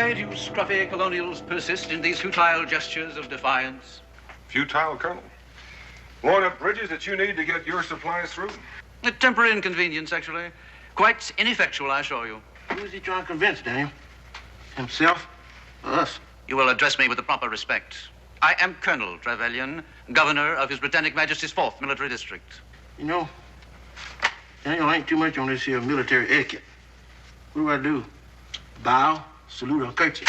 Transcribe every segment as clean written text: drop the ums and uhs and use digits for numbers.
Why do you scruffy colonials persist in these futile gestures of defiance? Futile, Colonel? Blowing up bridges that you need to get your supplies through? A temporary inconvenience, actually. Quite ineffectual, I assure you. Who is he trying to convince, Daniel? Himself or us? You will address me with the proper respect. I am Colonel Trevelyan, Governor of His Britannic Majesty's 4th Military District. You know, Daniel, ain't too much on this here military etiquette. What do? Bow, salute, or curtsy?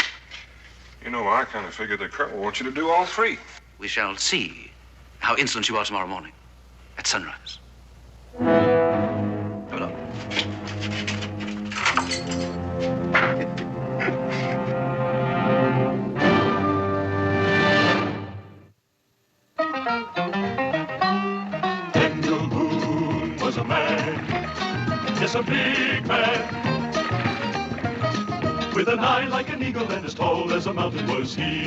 You know, I kind of figured the Colonel wants you to do all three. We shall see how insolent you are tomorrow morning at sunrise. Hello. Daniel Boone was a man, yes, a big man, with an eye like an eagle and as tall as a mountain was he.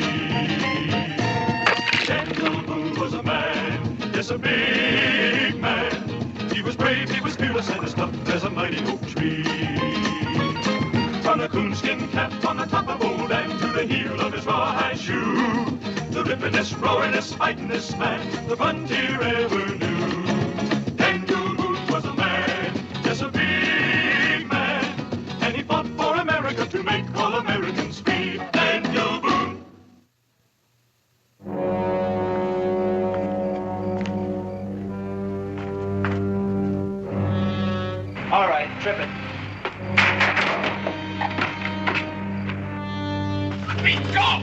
Daniel Boone was a man, yes, a big man. He was brave, he was fearless, and as tough as a mighty oak tree. From a coonskin cap on the top of old and to the heel of his rawhide shoe, the rippin'est, roaring'est, fighting'est man the frontier ever knew. Daniel Boone was a man, yes, a big man, and he fought for America to make all Americans free. Daniel Boone. All right, trip it. Me, go!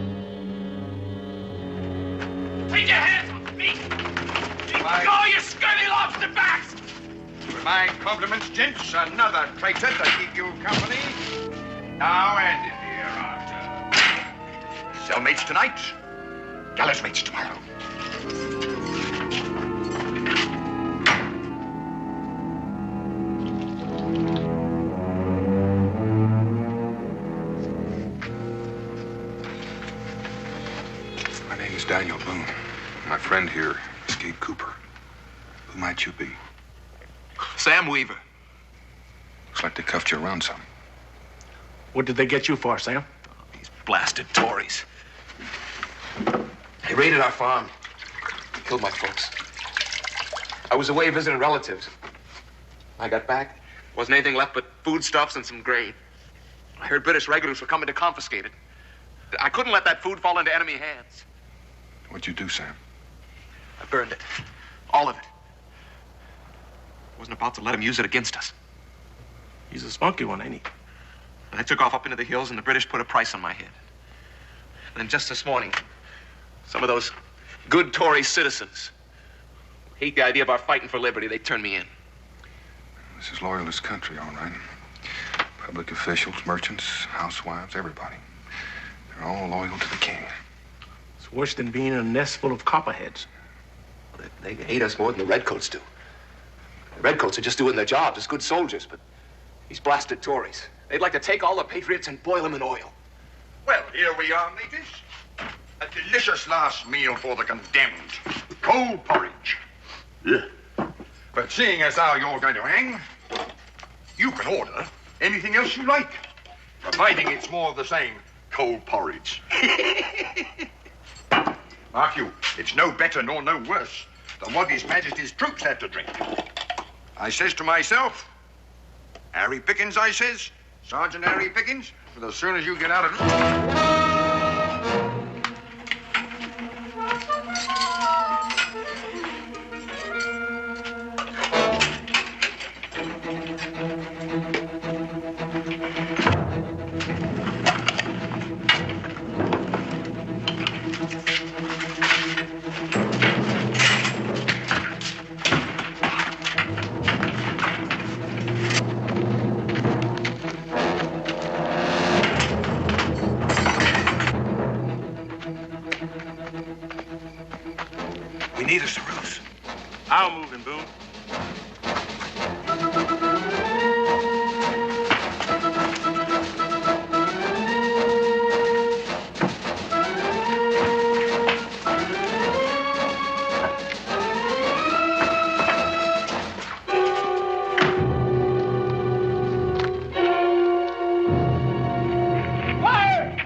Take your hands off me! Go, you scurvy lobster backs! My compliments, gents. Another traitor to keep you company. Now and in hereafter. Cellmates tonight, gallows mates tomorrow. My name is Daniel Boone. My friend here is Gabe Cooper. Who might you be? Sam Weaver. Looks like they cuffed you around some. What did they get you for, Sam? These blasted Tories. They raided our farm. They killed my folks. I was away visiting relatives. When I got back, wasn't anything left but foodstuffs and some grain. I heard British regulars were coming to confiscate it. I couldn't let that food fall into enemy hands. What'd you do, Sam? I burned it. All of it. Wasn't about to let him use it against us. He's a spunky one, ain't he? And I took off up into the hills, and the British put a price on my head. And then just this morning, some of those good Tory citizens who hate the idea of our fighting for liberty, they turned me in. This is loyalist country, all right. Public officials, merchants, housewives, everybody. They're all loyal to the king. It's worse than being in a nest full of copperheads. They hate us more than the Redcoats do. The Redcoats are just doing their jobs as good soldiers, but these blasted Tories, they'd like to take all the patriots and boil them in oil. Well, here we are, mateys. A delicious last meal for the condemned. Cold porridge. Yeah. But seeing as how you're going to hang, you can order anything else you like, providing it's more of the same cold porridge. Mark you, it's no better nor no worse than what His Majesty's troops had to drink. I says to myself, Harry Pickens, I says, Sergeant Harry Pickens, but as soon as you get out of... We need us to Ruth. I'll move him, Boone. Fire!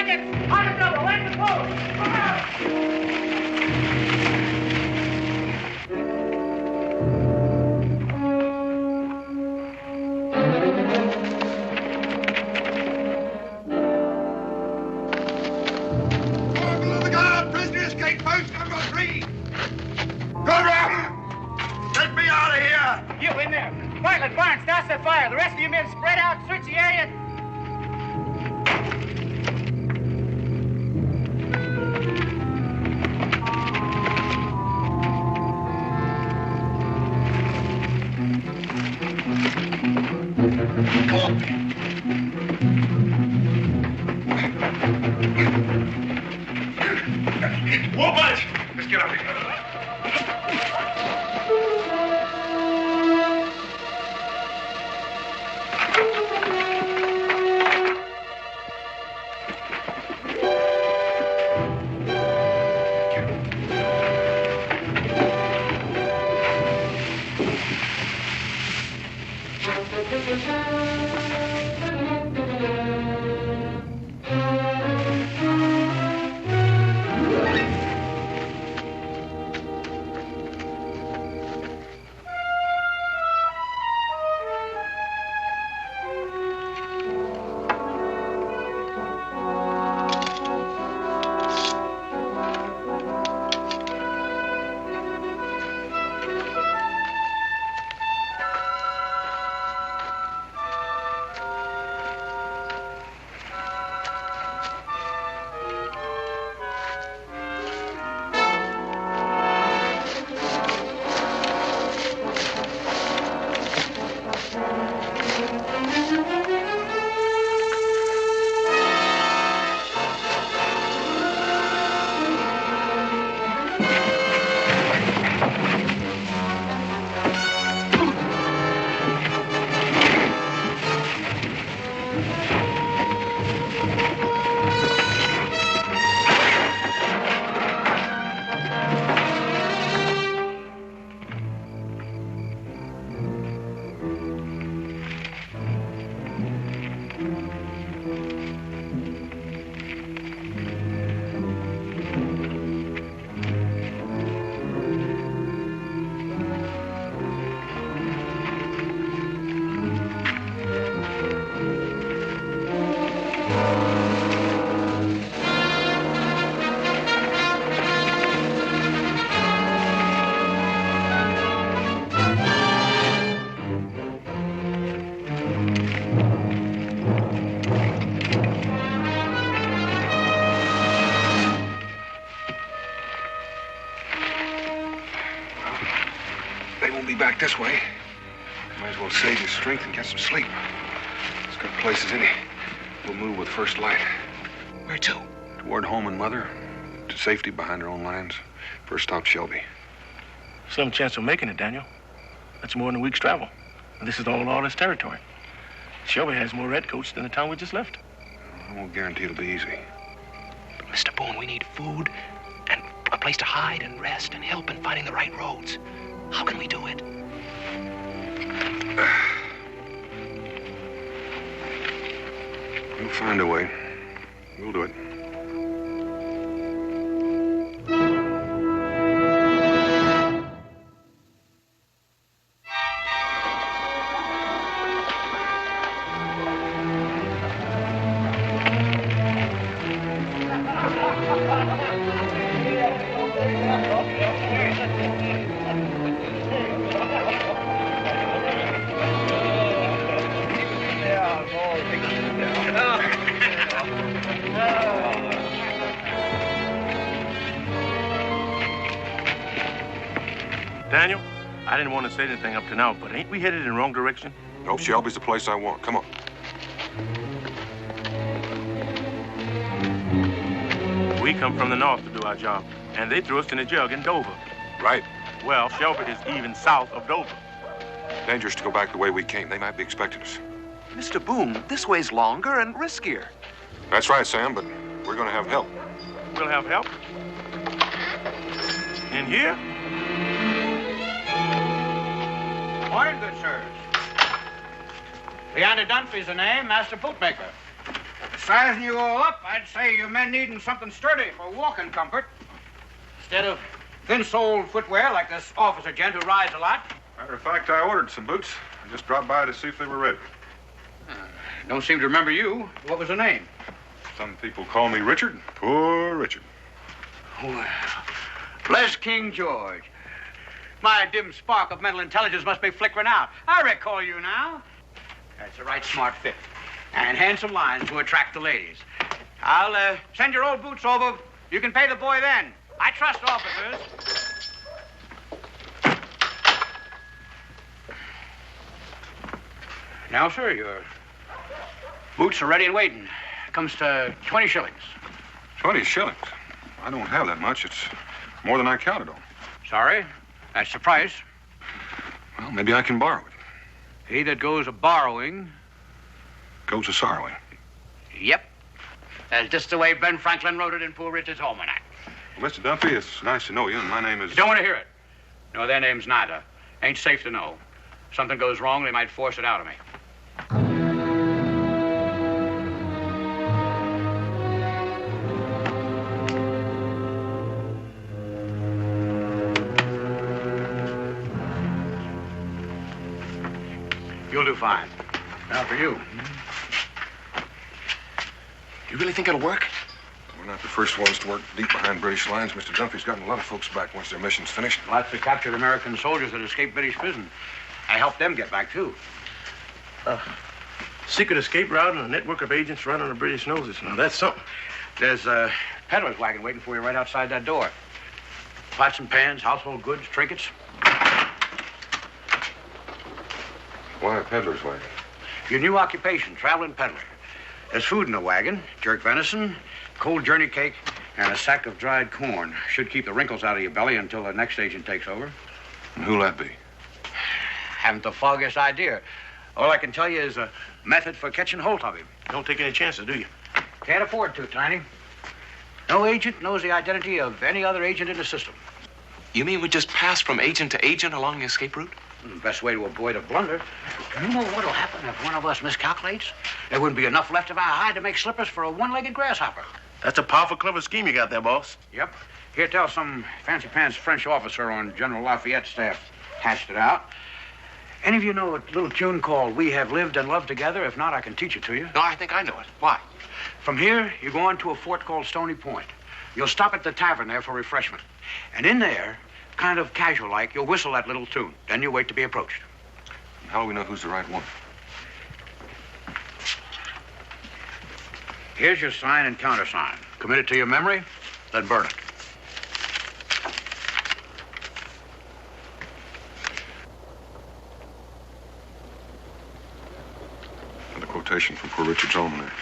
target! On the double, right the post! Come out! Below the guard, prisoner escape post number 3. Corporal! Get me out of here! You in there. Bartlett, Barnes, douse that fire. The rest of you men spread out, search the area. Whoa, Bunch! Let's get out of here. They won't be back this way. Might as well save your strength and get some sleep. It's got places in it. We'll move with first light. Where to? Toward home and mother. To safety behind our own lines. First stop, Shelby. Some chance of making it, Daniel. That's more than a week's travel. And this is all lawless territory. Shelby has more redcoats than the town we just left. I won't guarantee it'll be easy. But Mr. Boone, we need food and a place to hide and rest and help in finding the right roads. How can we do it? We'll find a way. We'll do it. Daniel, I didn't want to say anything up to now, but ain't we headed in the wrong direction? Nope, Shelby's the place I want. Come on. We come from the north to do our job, and they threw us in a jug in Dover. Right. Well, Shelby is even south of Dover. Dangerous to go back the way we came. They might be expecting us. Mr. Boone, this way's longer and riskier. That's right, Sam, but we're going to have help. We'll have help. In here? Morning, good sirs. Leander Dunphy's the name, master bootmaker. Sizing you all up, I'd say you men needing something sturdy for walking comfort. Instead of thin-soled footwear like this officer gent who rides a lot. Matter of fact, I ordered some boots. I just dropped by to see if they were ready. Don't seem to remember you. What was the name? Some people call me Richard. Poor Richard. Well, bless King George. My dim spark of mental intelligence must be flickering out. I recall you now. That's a right smart fit. And handsome lines to attract the ladies. I'll send your old boots over. You can pay the boy then. I trust officers. Now, sir, your boots are ready and waiting. Comes to 20 shillings. 20 shillings? I don't have that much. It's more than I counted on. Sorry, that's the price. Well, maybe I can borrow it. He that goes a-borrowing... goes a-sorrowing. Yep. That's just the way Ben Franklin wrote it in Poor Richard's Almanac. Well, Mr. Dumpy, it's nice to know you, and my name is... Don't want to hear it. No, their name's neither. Ain't safe to know. Something goes wrong, they might force it out of me. You'll do fine. Now for you. You really think it'll work? We're not the first ones to work deep behind British lines. Mr. Dumpy's gotten a lot of folks back once their mission's finished. Lots of captured American soldiers that escaped British prison. I helped them get back, too. Secret escape route and a network of agents right on the British noses. Now, that's something. There's a peddler's wagon waiting for you right outside that door. Pots and pans, household goods, trinkets. Why a peddler's wagon? Your new occupation, traveling peddler. There's food in the wagon, jerk venison, cold journey cake, and a sack of dried corn. Should keep the wrinkles out of your belly until the next agent takes over. And who'll that be? Haven't the foggiest idea. All I can tell you is a method for catching hold of him. Don't take any chances, do you? Can't afford to, Tiny. No agent knows the identity of any other agent in the system. You mean we just pass from agent to agent along the escape route? Best way to avoid a blunder. You know what'll happen if one of us miscalculates? There wouldn't be enough left of our hide to make slippers for a one-legged grasshopper. That's a powerful, clever scheme you got there, boss. Yep. Here, tell some fancy-pants French officer on General Lafayette's staff hatched it out. Any of you know a little tune called We Have Lived and Loved Together? If not, I can teach it to you. No, I think I know it. Why? From here, you go on to a fort called Stony Point. You'll stop at the tavern there for refreshment. And in there, kind of casual-like, you'll whistle that little tune. Then you wait to be approached. How do we know who's the right one? Here's your sign and countersign. Commit it to your memory, then burn it. And the quotation from Poor Richard's Almanac.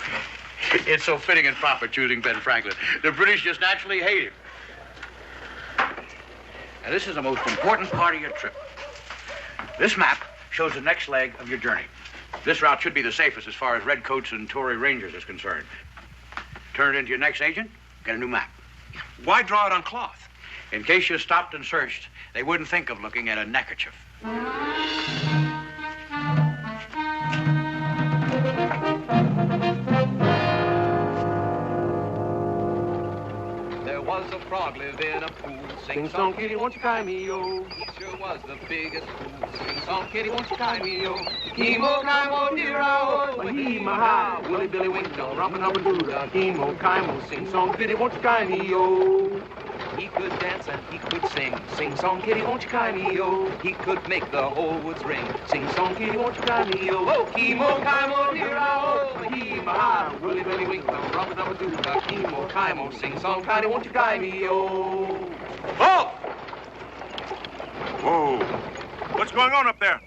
It's so fitting and proper choosing Ben Franklin. The British just naturally hate him. Now, this is the most important part of your trip. This map shows the next leg of your journey. This route should be the safest as far as redcoats and Tory Rangers is concerned. Turn it into your next agent, get a new map. Why draw it on cloth? In case you stopped and searched, they wouldn't think of looking at a neckerchief. There was a frog lived in a pool. Sing song, kitty, won't you cry me, yo? He sure was the biggest fool. Sing song, kitty, won't you cry me, yo? Kimo, Kimo, dear, he, ma, Willie, Billy, Wink, Dong, Robin, Robin, Doodah. Kimo, Kimo, sing song, kitty, won't you cry me, yo? He could dance and he could sing. Sing song, kitty, won't you cry me, yo? He could make the whole woods ring. Sing song, kitty, won't you cry me, yo? Oh, Kimo, Kimo, dear, he, ma, Willie, Billy, Wink, Dong, Robin, Robin, Doodah. Kimo, Kimo, sing song, kitty, won't you cry me, yo? Oh! Whoa. What's going on up there?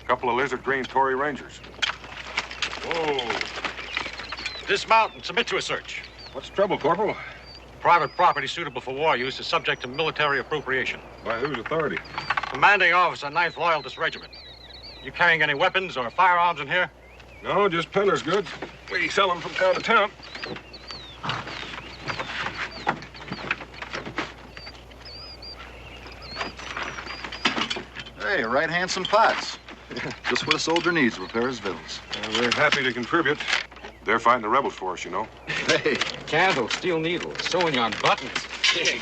A couple of lizard green Tory Rangers. Whoa. Dismount and submit to a search. What's the trouble, Corporal? Private property suitable for war use is subject to military appropriation. By whose authority? Commanding officer, 9th Loyalist Regiment. You carrying any weapons or firearms in here? No, just peddler's goods. We sell them from town to town. Hey, right handsome pots. Just what a soldier needs to repair his victuals. We're happy to contribute. They're fighting the rebels for us, you know. Hey, candles, steel needles, sewing on buttons. Hey,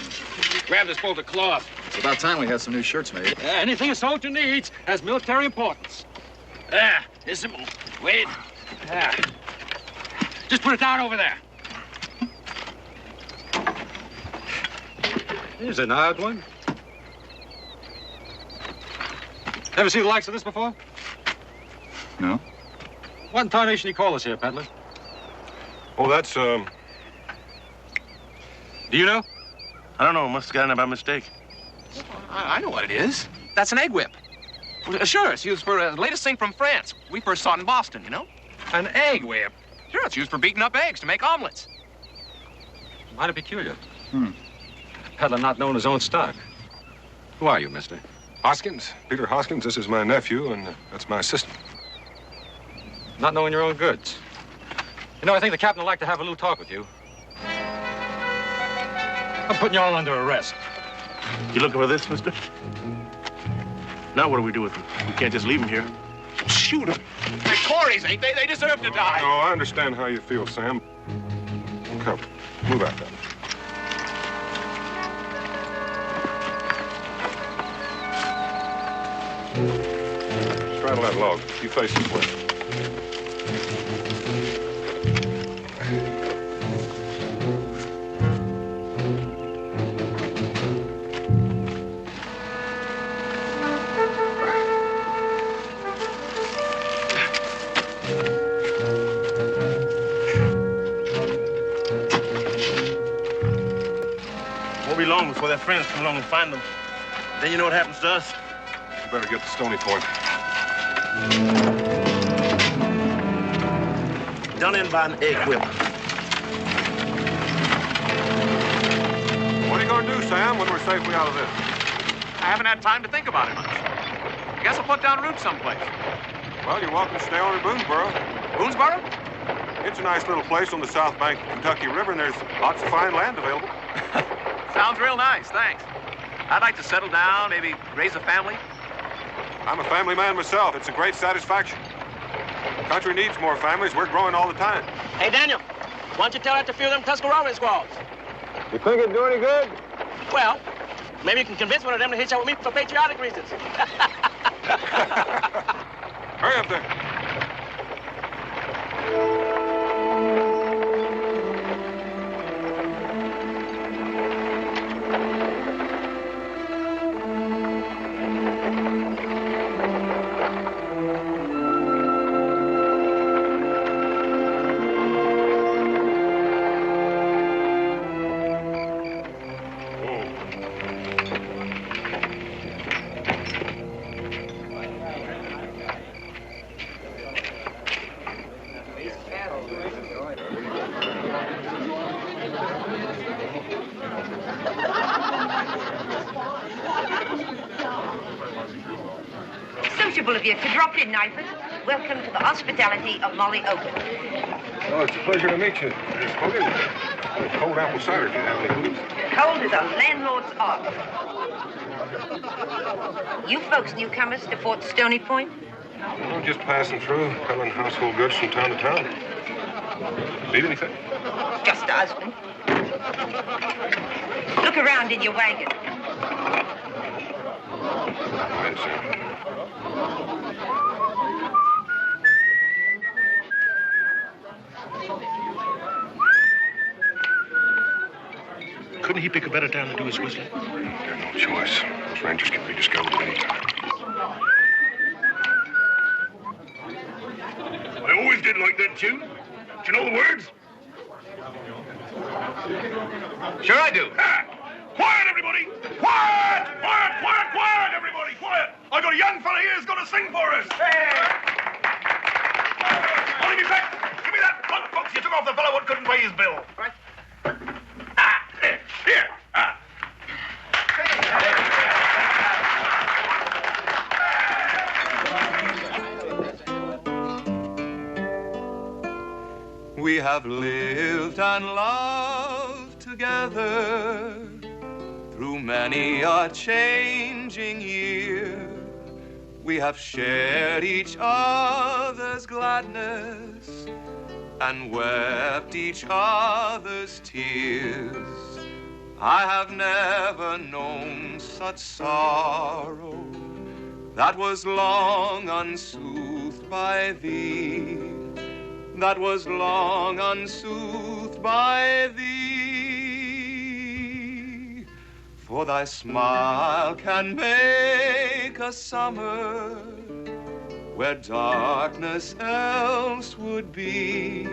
grab this bolt of cloth. It's about time we had some new shirts made. Anything a soldier needs has military importance. Here's some more. Wait. Just put it down over there. Here's an odd one. Ever see the likes of this before? No. What in tarnation do you call this here, peddler? Oh, that's, Do you know? I don't know. Must have gotten it by mistake. I know what it is. That's an egg whip. Well, sure, it's used for the latest thing from France. We first saw it in Boston, you know? An egg whip? Sure, it's used for beating up eggs to make omelets. Mighty peculiar. Peddler not knowing his own stock. Who are you, mister? Hoskins. Peter Hoskins. This is my nephew, and that's my assistant. Not knowing your own goods. You know, I think the captain would like to have a little talk with you. I'm putting you all under arrest. You looking for this, mister? Now what do we do with them? We can't just leave them here. Shoot them. They're Tories, ain't they? They deserve to die. Oh, I understand how you feel, Sam. Come, move out there. Straddle that log. You face this way. Won't be long before their friends come along and find them. Then you know what happens to us? You better get to Stony Point. Done in by an egg whip. What are you going to do, Sam, when we're safely out of this? I haven't had time to think about it much. I guess I'll put down roots someplace. Well, you're welcome to stay on in Boonesboro. Boonesboro? It's a nice little place on the south bank of the Kentucky River, and there's lots of fine land available. Sounds real nice, thanks. I'd like to settle down, maybe raise a family. I'm a family man myself. It's a great satisfaction. The country needs more families. We're growing all the time. Hey, Daniel, why don't you tell that to a few of them Tuscarora squaws? You think it'd do any good? Well, maybe you can convince one of them to hitch up with me for patriotic reasons. Hurry up there. Sociable of you to drop in, Knifers. Welcome to the hospitality of Molly Oaken. Oh, it's a pleasure to meet you, Miss Hogan. Cold apple cider, do you have any, please? Cold as a landlord's art. You folks newcomers to Fort Stony Point? Oh, just passing through, peddling household goods from town to town. Need anything? Just a husband. Look around in your wagon. Right, sir. Couldn't he pick a better time to do his whistling? There's no choice. Those rangers can be discovered at any time. I always did like that tune. Do you know the words? Sure I do. Quiet, everybody! Quiet! Quiet, quiet, quiet, everybody! Quiet! I got a young fella here who's going to sing for us. Hold me back! Give me that! Look, folks, you took off the fellow what couldn't pay his bill. Right. Here. We have lived and loved together through many a changing year. We have shared each other's gladness and wept each other's tears. I have never known such sorrow that was long unsoothed by thee, that was long unsoothed by thee. For thy smile can make a summer where darkness else would be.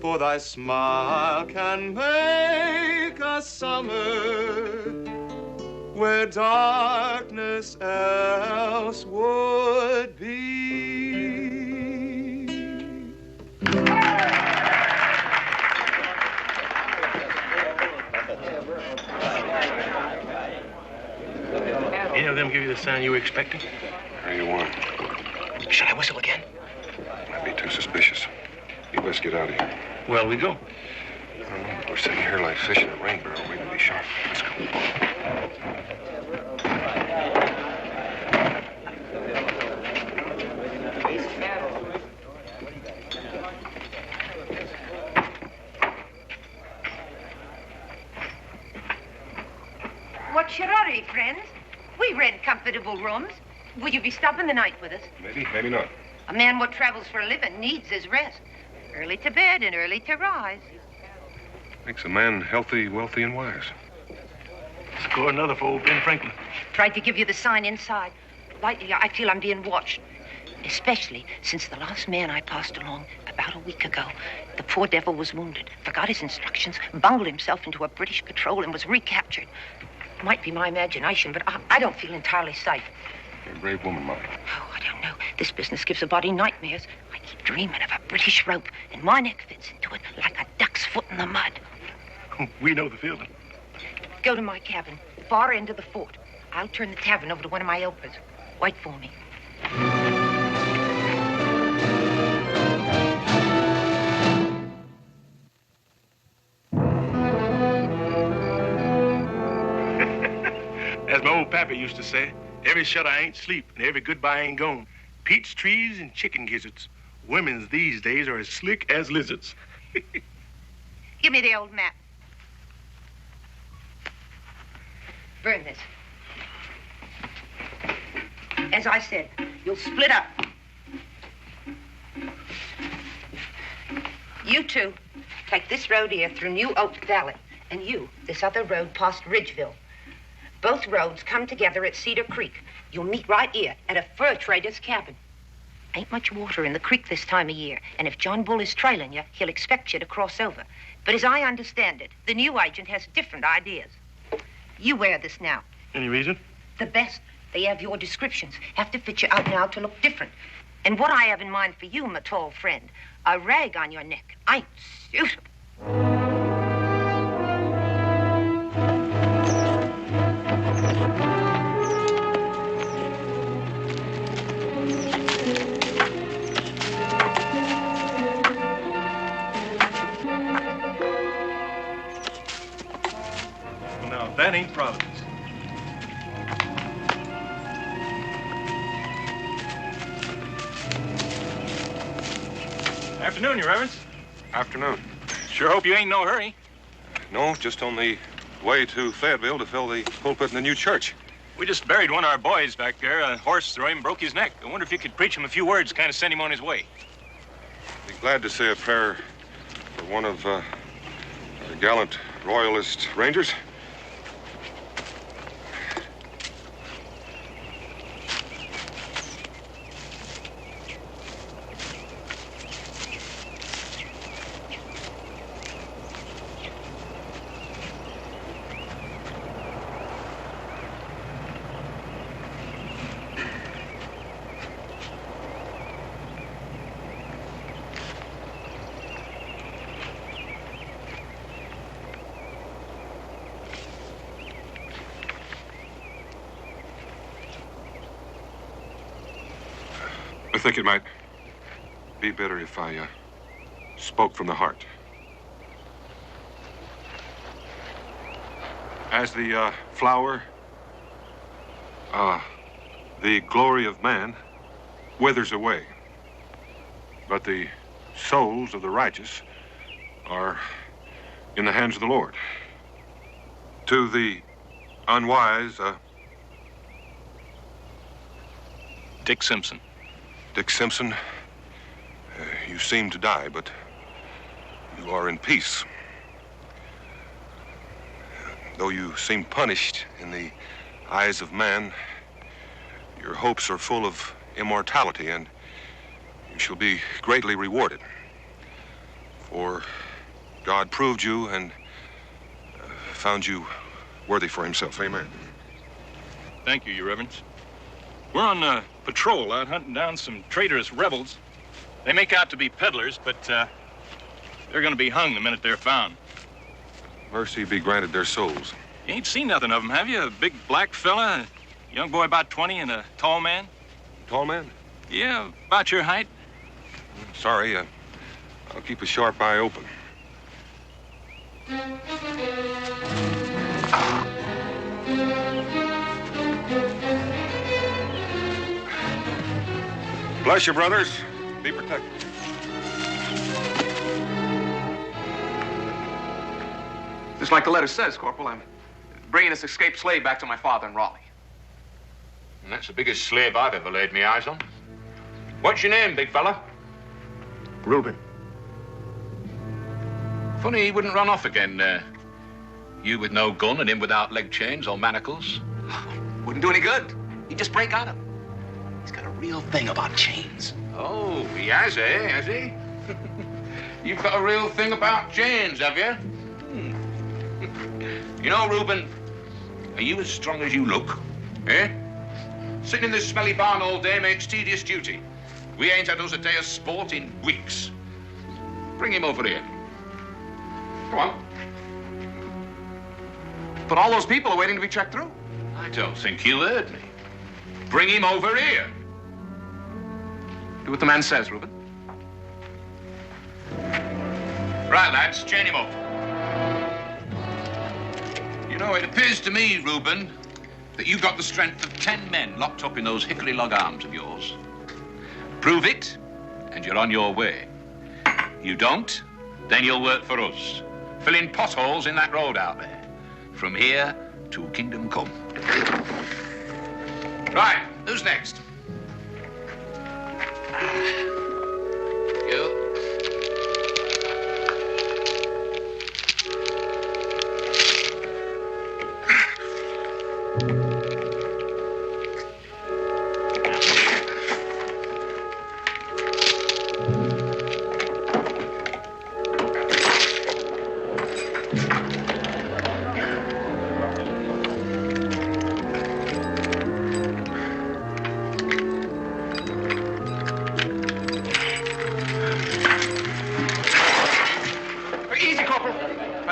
For thy smile can make a summer where darkness else would be. Any of them give you the sign you were expecting? There you want. Shall I whistle again? Might be too suspicious. You best get out of here. Well, we go. I don't know, but we're sitting here like fish in a rain barrel waiting to be shot. Let's go. What's your hurry, friends? We rent comfortable rooms. Will you be stopping the night with us? Maybe, maybe not. A man what travels for a living needs his rest. Early to bed and early to rise. Makes a man healthy, wealthy, and wise. Score another for old Ben Franklin. Tried to give you the sign inside. Lately, I feel I'm being watched. Especially since the last man I passed along about a week ago. The poor devil was wounded, forgot his instructions, bungled himself into a British patrol, and was recaptured. Might be my imagination, but I don't feel entirely safe. You're a brave woman, Molly. Oh, I don't know. This business gives a body nightmares. I keep dreaming of a British rope, and my neck fits into it like a duck's foot in the mud. We know the feeling. Go to my cabin, far end of the fort. I'll turn the tavern over to one of my helpers. Wait for me. As my old pappy used to say, every shut eye ain't sleep, and every goodbye ain't gone. Peach trees and chicken gizzards. Women's these days are as slick as lizards. Give me the old map. Burn this. As I said, you'll split up. You two take this road here through New Oak Valley, and you, this other road past Ridgeville. Both roads come together at Cedar Creek. You'll meet right here at a fur trader's cabin. Ain't much water in the creek this time of year, and if John Bull is trailing you, he'll expect you to cross over. But as I understand it, the new agent has different ideas. You wear this now. Any reason? The best. They have your descriptions. Have to fit you out now to look different. And what I have in mind for you, my tall friend, a rag on your neck ain't suitable. Now, that ain't Providence. Afternoon, Your Reverence. Afternoon. Sure hope you ain't in no hurry. No, just on the way to Fayetteville to fill the pulpit in the new church. We just buried one of our boys back there. A horse threw him, broke his neck. I wonder if you could preach him a few words, kind of send him on his way. Be glad to say a prayer for one of the gallant Royalist Rangers. I think it might be better if I spoke from the heart. As the flower, the glory of man withers away, but the souls of the righteous are in the hands of the Lord. To the unwise, Dick Simpson. Dick Simpson, you seem to die, but you are in peace. Though you seem punished in the eyes of man, your hopes are full of immortality, and you shall be greatly rewarded. For God proved you and found you worthy for himself. Amen. Thank you, Your Reverence. We're on patrol out hunting down some traitorous rebels. They make out to be peddlers, but they're going to be hung the minute they're found. Mercy be granted their souls. You ain't seen nothing of them, have you? A big black fella, a young boy about 20, and a tall man? Tall man? Yeah, about your height. Sorry, I'll keep a sharp eye open. Bless you, brothers. Be protected. Just like the letter says, Corporal, I'm bringing this escaped slave back to my father in Raleigh. And that's the biggest slave I've ever laid my eyes on. What's your name, big fella? Reuben. Funny he wouldn't run off again. You with no gun and him without leg chains or manacles. Wouldn't do any good. He'd just break out of them. He's got a real thing about chains. Oh, he has, eh? Has he? You've got a real thing about chains, have you? You know, Reuben, are you as strong as you look? Eh? Sitting in this smelly barn all day makes tedious duty. We ain't had us a day of sport in weeks. Bring him over here. Come on. But all those people are waiting to be checked through. I don't think you heard me. Bring him over here. Do what the man says, Reuben. Right, lads, chain him up. You know, it appears to me, Reuben, that you've got the strength of 10 men locked up in those hickory log arms of yours. Prove it, and you're on your way. You don't, then you'll work for us, filling potholes in that road out there, from here to Kingdom Come. Right, who's next? You.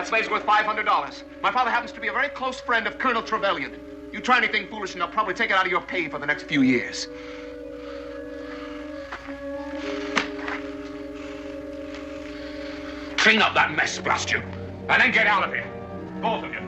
Slave's worth $500. My father happens to be a very close friend of Colonel Trevelyan. You try anything foolish and they'll probably take it out of your pay for the next few years. Clean up that mess, blast you, and then get out of here. Both of you.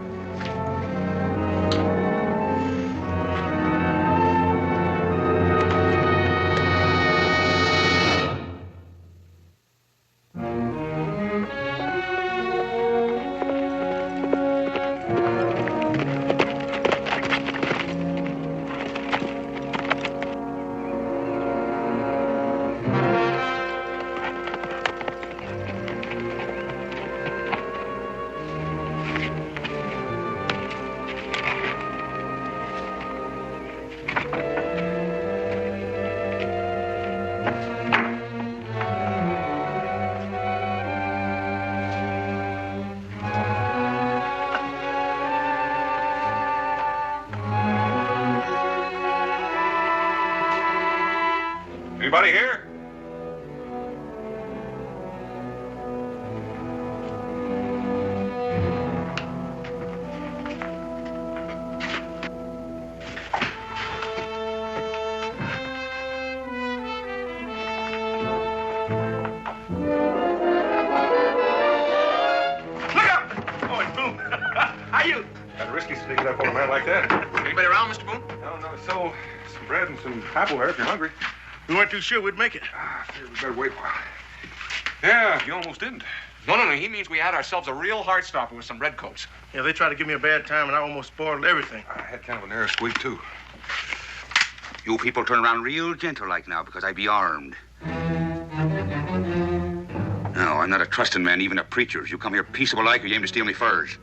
Anybody here? Sneaking up on a man like that. Anybody around, Mr. Boone? I don't know. So, some bread and some appleware if you're hungry. We weren't too sure we'd make it. I figured we better wait a while. Yeah, you almost didn't. No. He means we had ourselves a real heart stopper with some redcoats. Yeah, they tried to give me a bad time, and I almost spoiled everything. I had kind of a narrow squeak, too. You people turn around real gentle like now, because I be armed. No, I'm not a trusting man, even a preacher's. You come here peaceable like, or you aim to steal me furs.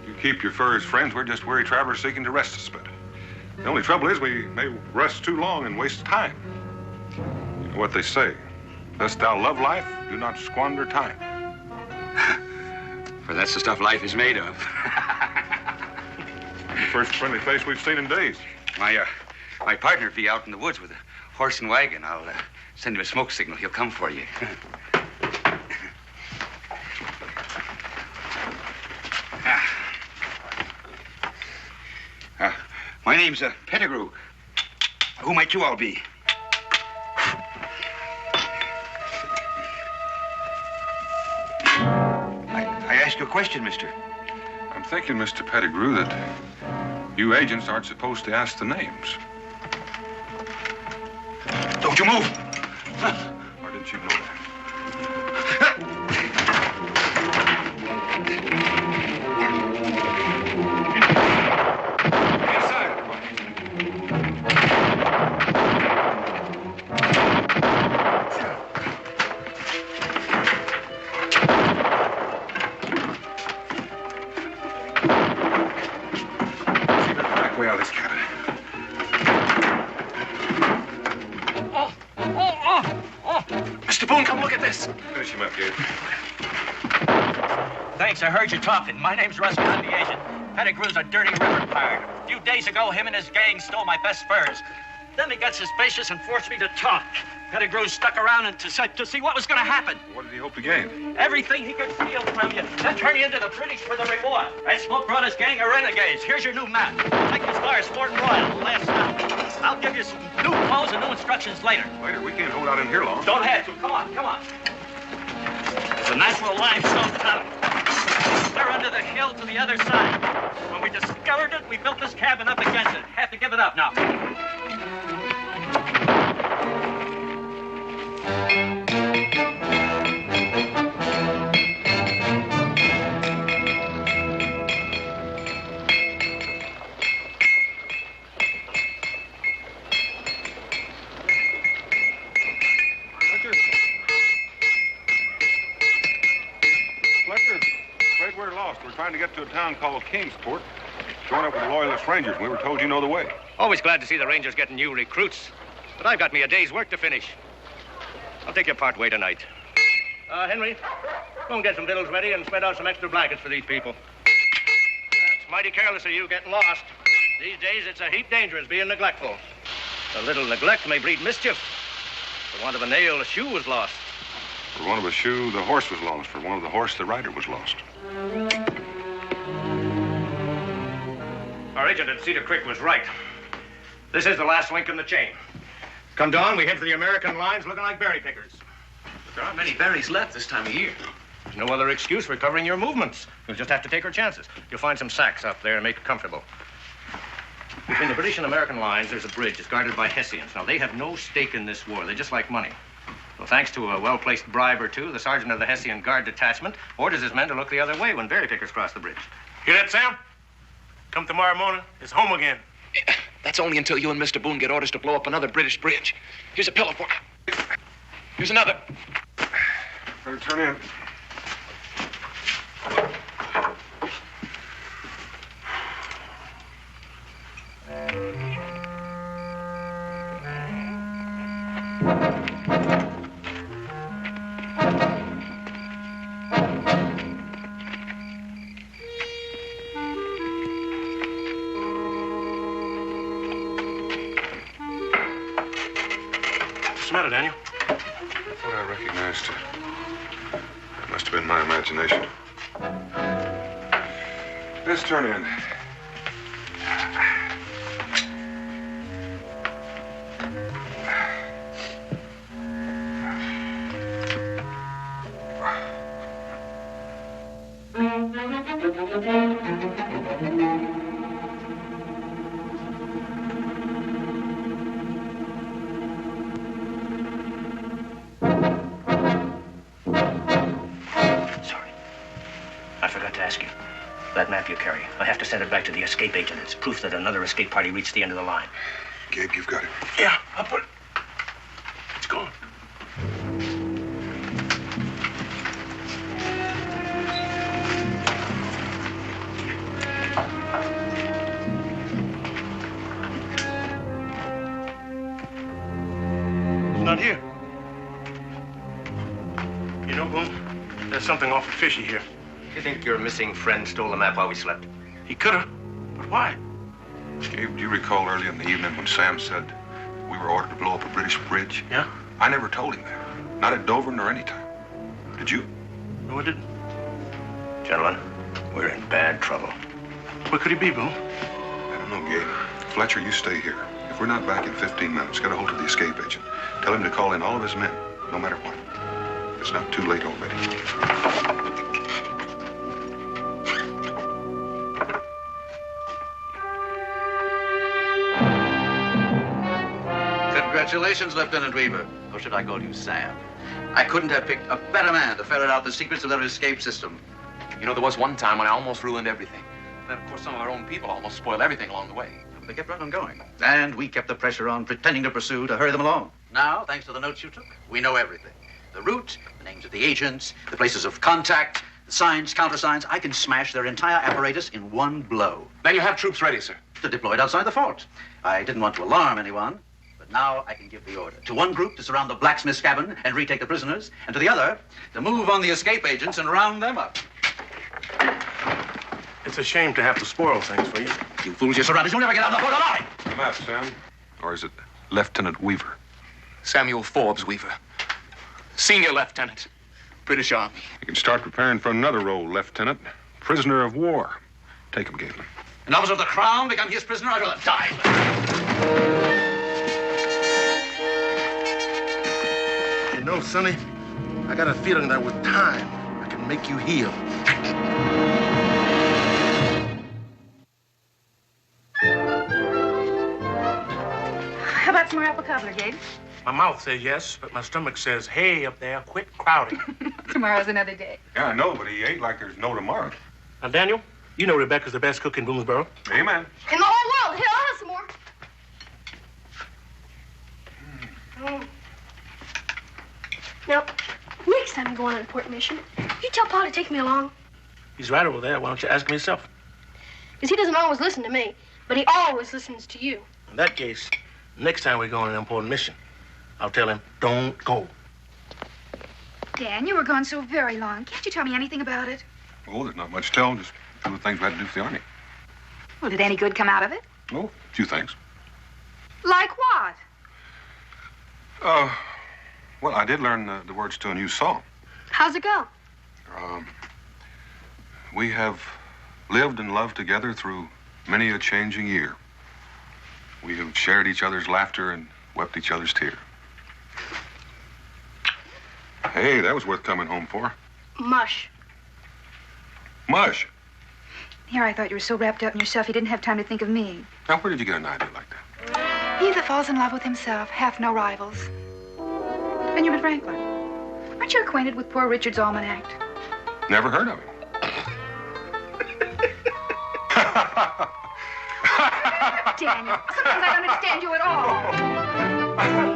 You keep your furs, friends. We're just weary travelers seeking to rest us a bit. The only trouble is we may rest too long and waste time. You know what they say. Dost thou love life, do not squander time. For that's the stuff life is made of. The first friendly face we've seen in days. My partner'd be out in the woods with a horse and wagon. I'll send him a smoke signal. He'll come for you. My name's Pettigrew. Who might you all be? I ask you a question, mister. I'm thinking, Mr. Pettigrew, that you agents aren't supposed to ask the names. Don't you move! Or didn't you know that? Finish him up, Gabe. Thanks, I heard you talking. My name's Rusty. I'm the agent. Pettigrew's a dirty river pirate. A few days ago, him and his gang stole my best furs. Then they got suspicious and forced me to talk. Pettigrew stuck around and to see what was going to happen. What did he hope to gain? Everything he could steal from you. Then turn you into the British for the reward. Red Smoke brought his gang of renegades. Here's your new map. Take as far as Fort Royal, last stop. I'll give you some new clothes and new instructions later. Later, we can't hold out in here long. Don't have to. Come on, come on. It's a natural limestone tunnel. They're under the hill to the other side. When we discovered it, we built this cabin up against it. Have to give it up now. We're trying to get to a town called Kingsport. Join up with the Loyalist Rangers. We were told you know the way. Always glad to see the Rangers getting new recruits. But I've got me a day's work to finish. I'll take your part way tonight. Henry, go and get some victuals ready and spread out some extra blankets for these people. It's mighty careless of you getting lost. These days, it's a heap dangerous being neglectful. A little neglect may breed mischief. For want of a nail, a shoe was lost. For want of a shoe, the horse was lost. For want of the horse, the rider was lost. Our agent at Cedar Creek was right. This is the last link in the chain. Come dawn, we head for the American lines looking like berry pickers. But there aren't many berries left this time of year. There's no other excuse for covering your movements. You'll just have to take our chances. You'll find some sacks up there and make it comfortable. Between the British and American lines, there's a bridge. It's guarded by Hessians. Now, they have no stake in this war. They just like money. Well, thanks to a well-placed bribe or two, the sergeant of the Hessian Guard detachment orders his men to look the other way when berry pickers cross the bridge. Hear that, Sam? Come tomorrow morning, it's home again. That's only until you and Mr. Boone get orders to blow up another British bridge. Here's a pillow for you. Here's another. Better turn in. What's the matter, Daniel? I thought I recognized her. It must have been my imagination. Let's turn in. forgot to ask you. That map you carry, I have to send it back to the escape agent. It's proof that another escape party reached the end of the line. Gabe, you've got it. Yeah, I'll put it. It's gone. It's not here. You know, Boone, there's something awful fishy here. You think your missing friend stole the map while we slept? He could have, but why? Gabe, do you recall early in the evening when Sam said we were ordered to blow up a British bridge? Yeah? I never told him that. Not at Dover nor any time. Did you? No, I didn't. Gentlemen, we're in bad trouble. Where could he be, Boone? I don't know, Gabe. Fletcher, you stay here. If we're not back in 15 minutes, get a hold of the escape agent. Tell him to call in all of his men, no matter what. It's not too late already. Congratulations, Lieutenant Weaver. Or should I call you Sam? I couldn't have picked a better man to ferret out the secrets of their escape system. You know, there was one time when I almost ruined everything. Then, of course, some of our own people almost spoiled everything along the way. They kept right on going. And we kept the pressure on, pretending to pursue to hurry them along. Now, thanks to the notes you took, we know everything. The route, the names of the agents, the places of contact, the signs, countersigns. I can smash their entire apparatus in one blow. Then you have troops ready, sir. They're deployed outside the fort. I didn't want to alarm anyone, but now I can give the order. To one group to surround the blacksmith's cabin and retake the prisoners, and to the other to move on the escape agents and round them up. It's a shame to have to spoil things for you. You fools, you're surrounded. You'll never get out of the fort alive. The map, Sam. Or is it Lieutenant Weaver? Samuel Forbes Weaver. Senior Lieutenant, British Army. You can start preparing for another role, Lieutenant. Prisoner of war. Take him, Galen. An officer of the Crown become his prisoner? I'd rather die. You know, Sonny, I got a feeling that with time, I can make you heal. How about some more apple cobbler, Gabe? My mouth says yes, but my stomach says, hey, up there, quit crowding. Tomorrow's another day. Yeah, I know, but he ate like there's no tomorrow. Now, Daniel, you know Rebecca's the best cook in Boonesboro. Amen. In the whole world. Here, I'll have some more. Now, next time you go on an important mission, you tell Pa to take me along. He's right over there. Why don't you ask him yourself? Because he doesn't always listen to me, but he always listens to you. In that case, next time we go on an important mission, I'll tell him, don't go. Dan, you were gone so very long. Can't you tell me anything about it? Oh, there's not much to tell. Just some of the things we had to do for the Army. Well, did any good come out of it? Oh, a few things. Like what? Well, I did learn the words to a new song. How's it go? We have lived and loved together through many a changing year. We have shared each other's laughter and wept each other's tears. Hey, that was worth coming home for. Mush. Mush. Here, I thought you were so wrapped up in yourself you didn't have time to think of me. Now, where did you get an idea like that? He that falls in love with himself hath no rivals. Benjamin Franklin, aren't you acquainted with Poor Richard's Almanac? Never heard of him. Daniel, sometimes I don't understand you at all.